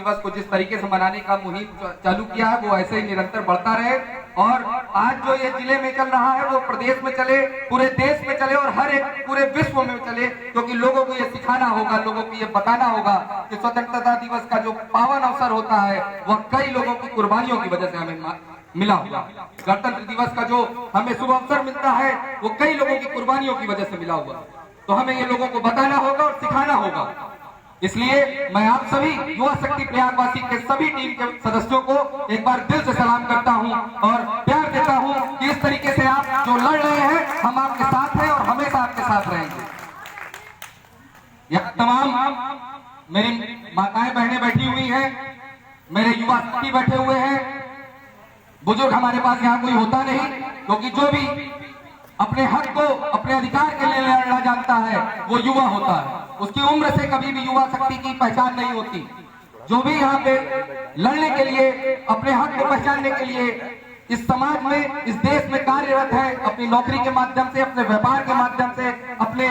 दिवस को जिस तरीके से मनाने का मुहिम चालू किया है वो ऐसे ही निरंतर बढ़ता रहे और आज जो ये जिले में चल रहा है वो प्रदेश में चले, पूरे देश में चले और हर एक पूरे विश्व में चले, क्योंकि लोगों को ये सिखाना होगा, लोगों को ये बताना होगा कि स्वतंत्रता दिवस का जो पावन अवसर होता है वह कई लोगों की कुर्बानियों की वजह से हमें मिला हुआ। गणतंत्र दिवस का जो हमें शुभ अवसर मिलता है वो कई लोगों की कुर्बानियों की वजह से मिला हुआ, तो हमें ये लोगों को बताना होगा और सिखाना होगा। इसलिए मैं आप सभी युवा शक्ति प्रयागवासी के सभी टीम के सदस्यों को एक बार दिल से सलाम करता हूं और प्यार देता हूं कि इस तरीके से आप जो लड़ रहे हैं हम आपके साथ हैं और हमेशा आपके साथ रहेंगे। यहाँ तमाम मेरी माताएं बहनें बैठी हुई हैं, मेरे युवा साथी बैठे हुए हैं, बुजुर्ग हमारे पास यहाँ कोई होता नहीं, क्योंकि जो भी अपने हक को अपने अधिकार के लिए लड़ना जानता है वो युवा होता है। उसकी उम्र से कभी भी युवा शक्ति की पहचान नहीं होती। जो भी यहाँ पे लड़ने के लिए, अपने हक को पहचानने के लिए इस समाज में, इस देश में कार्यरत है, अपनी नौकरी के माध्यम से, अपने व्यापार के माध्यम से, अपने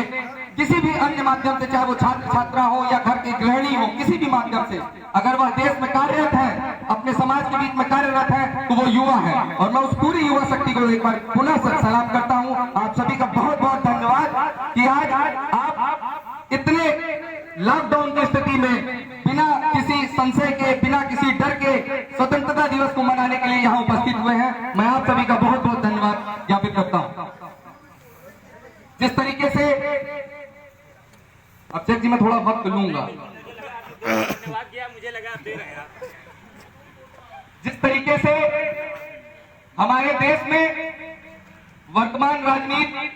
किसी भी अन्य माध्यम से, चाहे वो छात्र छात्रा हो या घर की गृहिणी हो, किसी भी माध्यम से अगर वह देश में कार्यरत है, अपने समाज के बीच में कार्यरत है, तो वो युवा है। और मैं उस पूरी युवा शक्ति को एक बार पुनः सलाम करता हूँ। आप सभी का बहुत बहुत धन्यवाद कि आज आप इतने लॉकडाउन की स्थिति में बिना किसी संशय के, बिना किसी डर के स्वतंत्रता दिवस को मनाने के लिए यहाँ उपस्थित हुए हैं। मैं आप सभी का बहुत बहुत धन्यवाद ज्ञापित करता हूँ। जिस तरीके से अक्षय जी मैं थोड़ा वक्त लूंगा, मुझे लगा दे रहे हैं। जिस तरीके से हमारे देश में वर्तमान राजनीति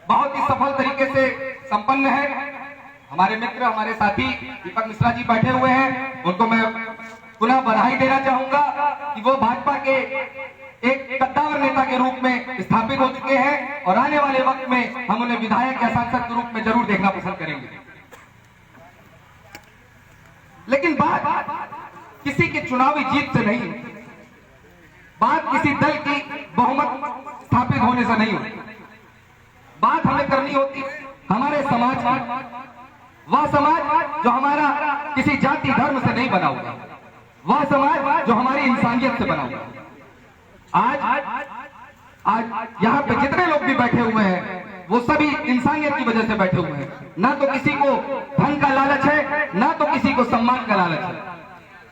बहुत ही सफल तरीके से संपन्न है, हमारे मित्र, हमारे साथी दीपक मिश्रा जी बैठे हुए हैं, उनको मैं पुनः बधाई देना चाहूंगा कि वो भाजपा के एक कद्दावर नेता के रूप में स्थापित हो चुके हैं और आने वाले वक्त में हम उन्हें विधायक या सांसद के रूप में जरूर देखना पसंद करेंगे। लेकिन बात किसी की चुनावी जीत से नहीं, बात किसी दल की बहुमत स्थापित होने से नहीं होती। बात हमें करनी होती हमारे समाज की, वह समाज जो हमारा किसी जाति धर्म से नहीं बना हुआ, वह समाज जो हमारी इंसानियत से बना हुआ। आज यहाँ पे जितने लोग भी बैठे हुए हैं वो सभी इंसानियत की वजह से बैठे हुए हैं। ना तो किसी को धन का लालच है, ना तो किसी को सम्मान का लालच है।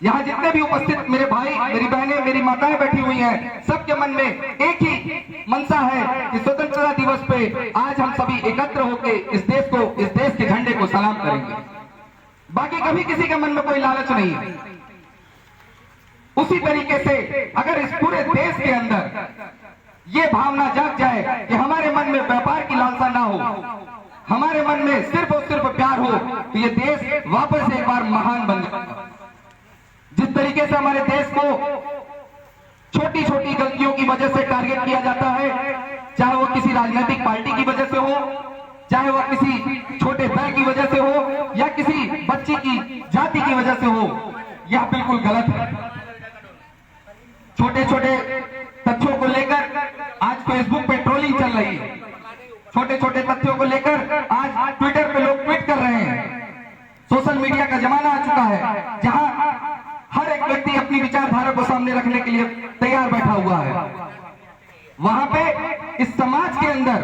यहाँ जितने भी उपस्थित मेरे भाई, मेरी बहनें, मेरी माताएं बैठी हुई हैं, सबके मन में एक ही मनसा है कि स्वतंत्रता दिवस पे आज हम सभी एकत्र होकर इस देश के झंडे को सलाम करेंगे। बाकी कभी किसी के मन में कोई लालच नहीं है। उसी तरीके से अगर इस पूरे देश के अंदर ये भावना जाग जाए कि हमारे मन में व्यापार की लालसा ना हो, हमारे मन में सिर्फ और सिर्फ प्यार हो, तो ये देश वापस एक बार महान बन जाएगा। जिस तरीके से हमारे देश को छोटी छोटी गलतियों की वजह से टारगेट किया जाता है, चाहे वो किसी राजनीतिक पार्टी की वजह से हो, चाहे वह किसी छोटे दल की वजह से हो या किसी बच्चे की जाति की वजह से हो, यह बिल्कुल गलत है। छोटे छोटे तथ्यों को लेकर आज फेसबुक पे ट्रोलिंग चल रही है, छोटे छोटे तथ्यों को लेकर आज ट्विटर पे लोग ट्वीट कर रहे हैं। सोशल मीडिया का जमाना आ चुका है जहां हर एक व्यक्ति अपनी विचारधारा को सामने रखने के लिए तैयार बैठा हुआ है। वहां पे इस समाज के अंदर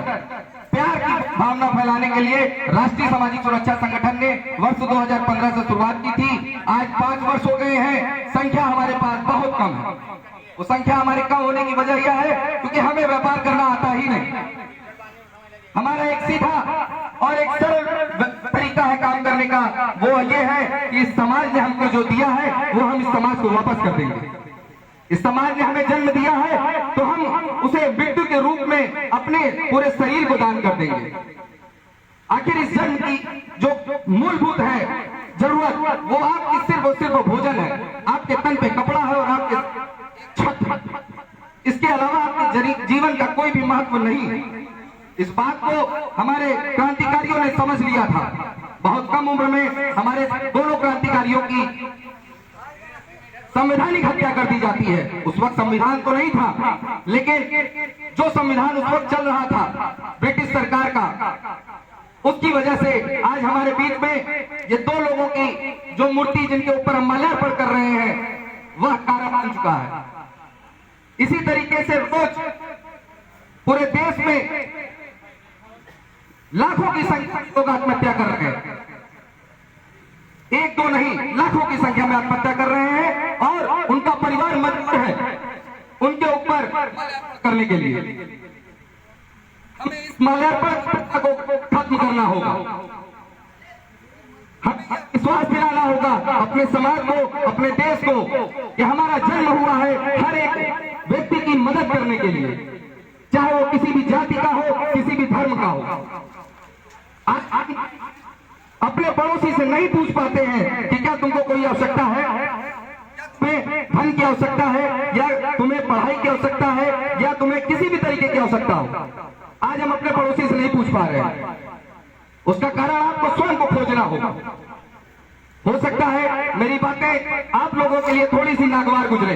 प्यार की भावना फैलाने के लिए राष्ट्रीय सामाजिक सुरक्षा संगठन ने वर्ष 2015 से शुरुआत की थी। आज 5 वर्ष हो गए हैं, संख्या हमारे पास बहुत कम है। वो संख्या हमारे कम होने की वजह यह है क्योंकि हमें व्यापार करना आता ही नहीं। हमारा एक सीधा और एक सरल तरीका है काम करने का, वो ये है कि इस समाज ने हमको जो दिया है वो हम इस समाज को वापस कर देंगे। इस समाज ने हमें जन्म दिया है तो हम उसे मृत्यु के रूप में अपने पूरे शरीर को दान कर देंगे। आखिर इस जन्म की जो मूलभूत है जरूरत, वो आपकी सिर्फ और सिर्फ भोजन है, आपके तन पे कपड़ा है और आपके छत, इसके अलावा आपके जीवन का कोई भी महत्व नहीं है। इस बात को हमारे क्रांतिकारियों ने समझ लिया था। बहुत कम उम्र में हमारे दोनों क्रांतिकारियों की संवैधानिक हत्या कर दी जाती है। उस वक्त संविधान तो नहीं था, लेकिन जो संविधान उस वक्त चल रहा था ब्रिटिश सरकार का, उसकी वजह से आज हमारे बीच में ये 2 लोगों की जो मूर्ति, जिनके ऊपर हम माल्यार्पण लाखों की संख्या में लोग आत्महत्या कर रहे हैं, एक दो नहीं, लाखों की संख्या में आत्महत्या कर रहे हैं और उनका परिवार मजबूर है उनके ऊपर करने के लिए। हमें इस माल्यार्पण प्रथा को खत्म करना होगा, हमें विश्वास दिलाना होगा अपने समाज को, अपने देश को कि हमारा जन्म हुआ है हर एक व्यक्ति की मदद करने के लिए, चाहे वो किसी भी जाति का हो, किसी भी धर्म का हो। आज अपने पड़ोसी से नहीं पूछ पाते हैं कि क्या तुमको कोई आवश्यकता है, तुम्हें धन की आवश्यकता है, या तुम्हें पढ़ाई की आवश्यकता है, या तुम्हें किसी भी तरीके की आवश्यकता हो। आज हम अपने पड़ोसी से नहीं पूछ पा रहे हैं। उसका कारण आपको स्वयं को खोजना होगा। हो सकता है मेरी बातें आप लोगों के लिए थोड़ी सी नागवार गुजरे,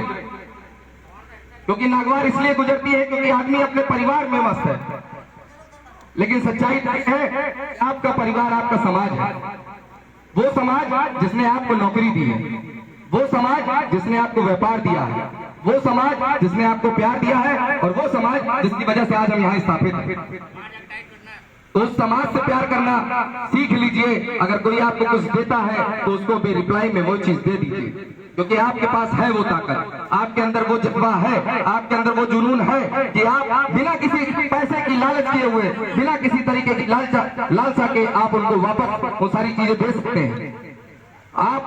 क्योंकि नागवार इसलिए गुजरती है क्योंकि आदमी अपने परिवार में मस्त है, लेकिन सच्चाई है आपका परिवार आपका समाज है। वो समाज जिसने आपको नौकरी दी है, वो समाज जिसने आपको व्यापार दिया है, वो समाज जिसने आपको प्यार दिया है, और वो समाज जिसकी वजह से आज हम यहाँ स्थापित हैं। तो उस समाज से प्यार करना सीख लीजिए। अगर कोई आपको कुछ देता है तो उसको भी रिप्लाई में वो चीज दे दीजिए, क्योंकि आपके पास है वो ताकत, आपके अंदर वो जज्बा है, आपके अंदर वो जुनून है कि आप बिना किसी पैसे की लालच किए हुए, बिना किसी तरीके की लालसा के आप उनको वापस वो सारी चीजें दे सकते हैं। आप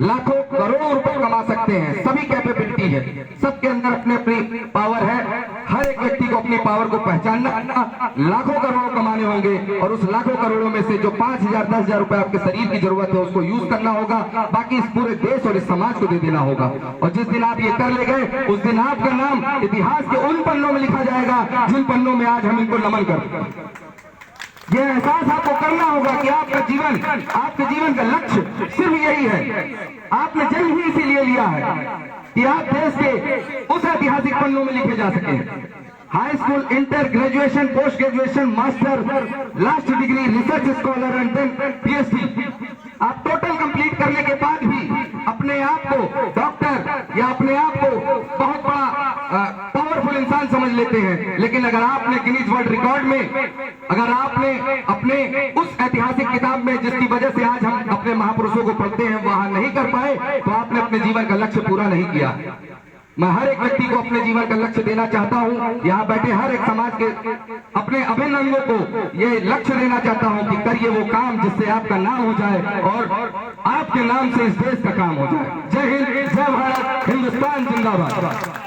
लाखों करोड़ों रुपए कमा सकते हैं, सभी कैपेबिलिटी है, सबके अंदर अपने अपनी पावर है। हर एक व्यक्ति को अपनी पावर को पहचानना, लाखों करोड़ों कमाने होंगे, और उस लाखों करोड़ों में से जो 5,000 10,000 रुपए आपके शरीर की जरूरत है उसको यूज करना होगा, बाकी इस पूरे देश और इस समाज को दे देना होगा। और जिस दिन आप ये कर ले गए उस दिन आपका नाम इतिहास के उन पन्नों में लिखा जाएगा जिन पन्नों में आज हम इनको नमन करते हैं। यह एहसास आपको करना होगा कि आपका जीवन, आपके जीवन का लक्ष्य सिर्फ यही है। आपने जन्म ही इसीलिए लिया है कि आप देश के उस ऐतिहासिक पन्नों में लिखे जा सके। High school, inter, graduation, post graduation, master, last degree, research scholar and then PhD, आप टोटल कंप्लीट करने के बाद भी अपने आप को डॉक्टर या अपने आप को बहुत बड़ा पावरफुल इंसान समझ लेते हैं। लेकिन अगर आपने गिनीज वर्ल्ड रिकॉर्ड में, अगर आपने अपने उस ऐतिहासिक किताब में जिसकी वजह से आज हम अपने महापुरुषों को पढ़ते हैं वहां नहीं कर पाए, तो आपने अपने जीवन का लक्ष्य पूरा नहीं किया। मैं हर एक व्यक्ति को अपने जीवन का लक्ष्य देना चाहता हूं, यहाँ बैठे हर एक समाज के अपने अभिन्न अंगों को ये लक्ष्य देना चाहता हूं कि करिए वो काम जिससे आपका नाम हो जाए और आपके नाम से इस देश का काम हो जाए। जय हिंद, जय भारत, हिंदुस्तान जिंदाबाद।